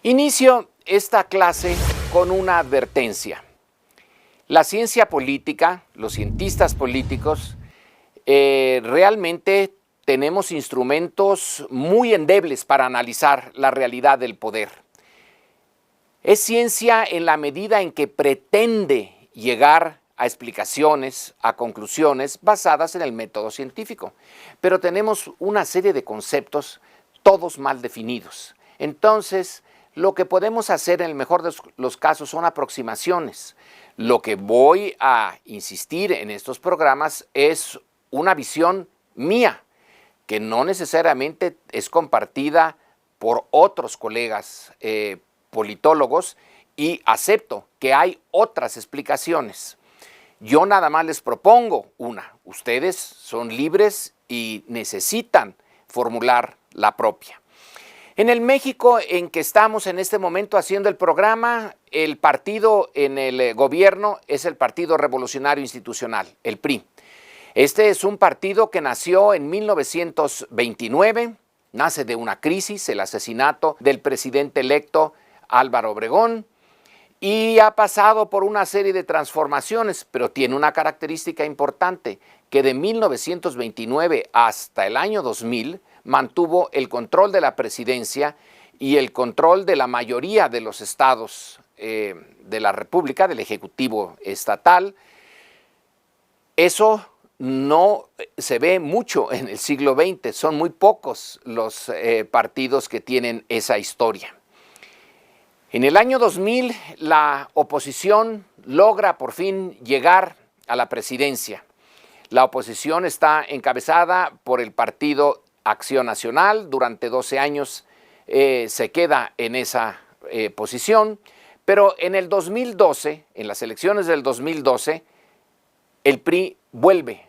Inicio esta clase con una advertencia. La ciencia política, los cientistas políticos, realmente tenemos instrumentos muy endebles para analizar la realidad del poder. Es ciencia en la medida en que pretende llegar a explicaciones, a conclusiones basadas en el método científico. Pero tenemos una serie de conceptos todos mal definidos. Entonces, lo que podemos hacer en el mejor de los casos son aproximaciones. Lo que voy a insistir en estos programas es una visión mía, que no necesariamente es compartida por otros colegas politólogos, y acepto que hay otras explicaciones. Yo nada más les propongo una. Ustedes son libres y necesitan formular la propia. En el México en que estamos en este momento haciendo el programa, el partido en el gobierno es el Partido Revolucionario Institucional, el PRI. Este es un partido que nació en 1929, nace de una crisis, el asesinato del presidente electo Álvaro Obregón, y ha pasado por una serie de transformaciones, pero tiene una característica importante, que de 1929 hasta el año 2000 mantuvo el control de la presidencia y el control de la mayoría de los estados de la República, del Ejecutivo estatal. Eso no se ve mucho en el siglo XX, son muy pocos los partidos que tienen esa historia. En el año 2000, la oposición logra por fin llegar a la presidencia. La oposición está encabezada por el Partido Acción Nacional. Durante 12 años se queda en esa posición, pero en el 2012, en las elecciones del 2012, el PRI vuelve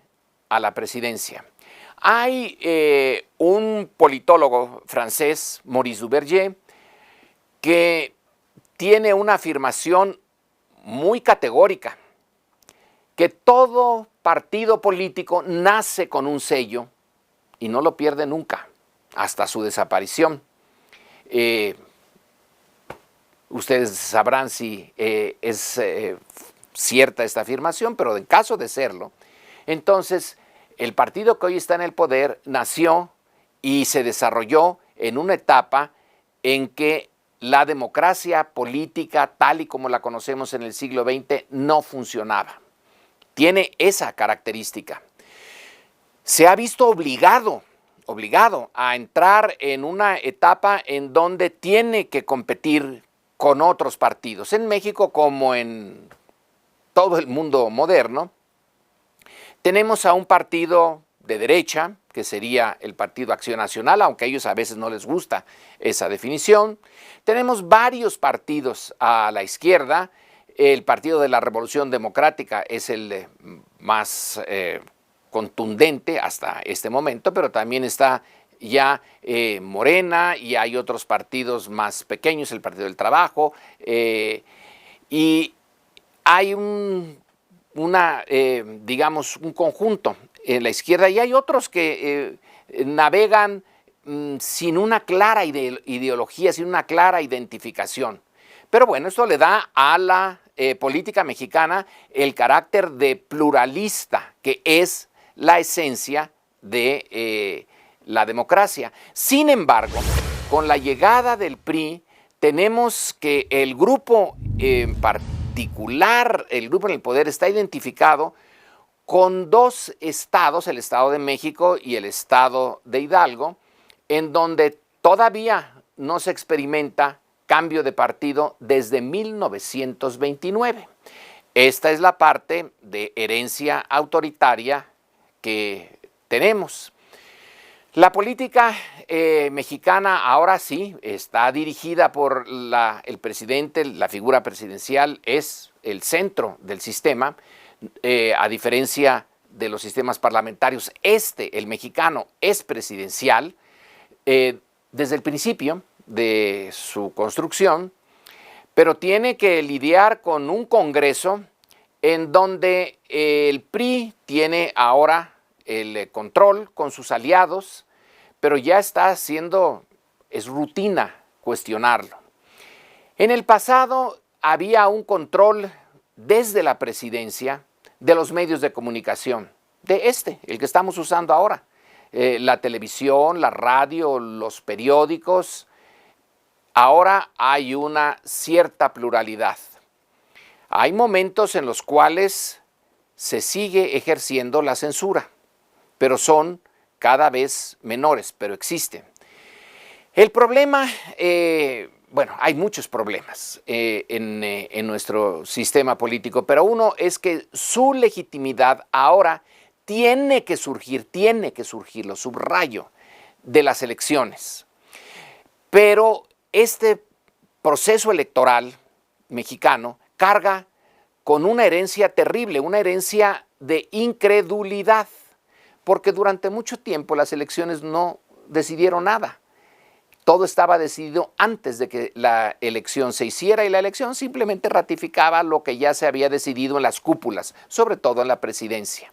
a la presidencia. Hay un politólogo francés, Maurice Duverger, que tiene una afirmación muy categórica, que todo partido político nace con un sello y no lo pierde nunca, hasta su desaparición. Ustedes sabrán si es cierta esta afirmación, pero en caso de serlo, entonces el partido que hoy está en el poder nació y se desarrolló en una etapa en que la democracia política, tal y como la conocemos en el siglo XX, no funcionaba. Tiene esa característica. Se ha visto obligado a entrar en una etapa en donde tiene que competir con otros partidos. En México, como en todo el mundo moderno, tenemos a un partido de derecha, que sería el Partido Acción Nacional, aunque a ellos a veces no les gusta esa definición. Tenemos varios partidos a la izquierda. El Partido de la Revolución Democrática es el más contundente hasta este momento, pero también está ya Morena, y hay otros partidos más pequeños, el Partido del Trabajo, y hay digamos, un conjunto en la izquierda, y hay otros que navegan sin una clara ideología, sin una clara identificación. Pero bueno, esto le da a la política mexicana el carácter de pluralista, que es la esencia de la democracia. Sin embargo, con la llegada del PRI, tenemos que el grupo en particular, el grupo en el poder, está identificado con dos estados, el Estado de México y el Estado de Hidalgo, en donde todavía no se experimenta cambio de partido desde 1929. Esta es la parte de herencia autoritaria que tenemos. La política mexicana ahora sí está dirigida por el presidente, la figura presidencial es el centro del sistema, a diferencia de los sistemas parlamentarios. El mexicano, es presidencial desde el principio de su construcción, pero tiene que lidiar con un Congreso en donde el PRI tiene ahora el control con sus aliados, pero ya está es rutina cuestionarlo. En el pasado había un control desde la presidencia de los medios de comunicación, el que estamos usando ahora, la televisión, la radio, los periódicos. Ahora hay una cierta pluralidad. Hay momentos en los cuales se sigue ejerciendo la censura, pero son cada vez menores, pero existen. El problema, bueno, hay muchos problemas en nuestro sistema político, pero uno es que su legitimidad ahora tiene que surgir, lo subrayo, de las elecciones. Pero este proceso electoral mexicano carga con una herencia terrible, una herencia de incredulidad, porque durante mucho tiempo las elecciones no decidieron nada. Todo estaba decidido antes de que la elección se hiciera y la elección simplemente ratificaba lo que ya se había decidido en las cúpulas, sobre todo en la presidencia.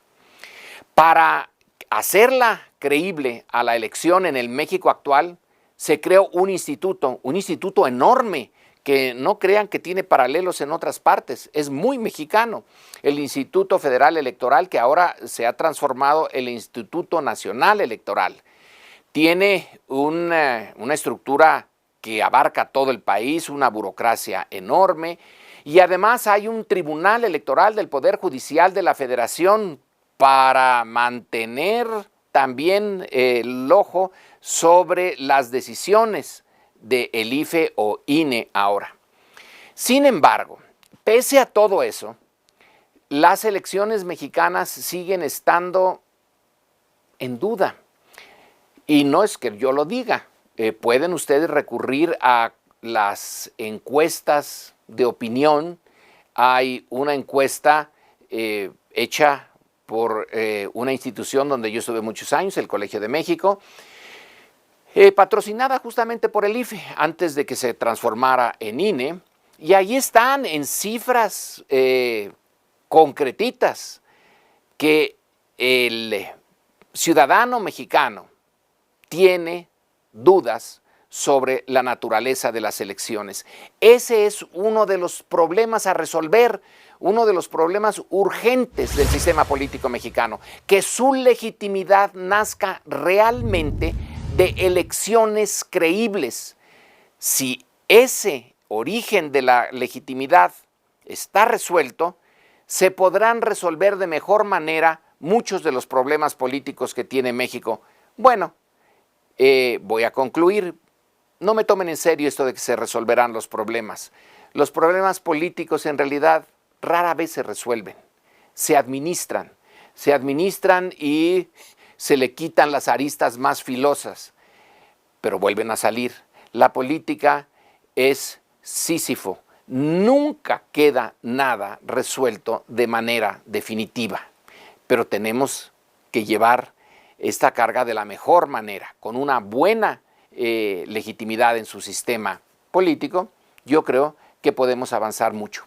Para hacerla creíble a la elección en el México actual, se creó un instituto enorme, que no crean que tiene paralelos en otras partes, es muy mexicano. El Instituto Federal Electoral, que ahora se ha transformado en el Instituto Nacional Electoral. Tiene una estructura que abarca todo el país, una burocracia enorme, y además hay un tribunal electoral del Poder Judicial de la Federación para mantener también el ojo sobre las decisiones del IFE o INE ahora. Sin embargo, pese a todo eso, las elecciones mexicanas siguen estando en duda. Y no es que yo lo diga, pueden ustedes recurrir a las encuestas de opinión. Hay una encuesta hecha por una institución donde yo estuve muchos años, el Colegio de México, patrocinada justamente por el IFE antes de que se transformara en INE, y ahí están en cifras concretitas que el ciudadano mexicano tiene dudas sobre la naturaleza de las elecciones. Ese es uno de los problemas a resolver, uno de los problemas urgentes del sistema político mexicano, que su legitimidad nazca realmente de elecciones creíbles. Si ese origen de la legitimidad está resuelto, se podrán resolver de mejor manera muchos de los problemas políticos que tiene México. Bueno, voy a concluir. No me tomen en serio esto de que se resolverán los problemas. Los problemas políticos en realidad rara vez se resuelven. Se administran y se le quitan las aristas más filosas, pero vuelven a salir. La política es Sísifo. Nunca queda nada resuelto de manera definitiva, pero tenemos que llevar esta carga de la mejor manera, con una buena legitimidad en su sistema político. Yo creo que podemos avanzar mucho.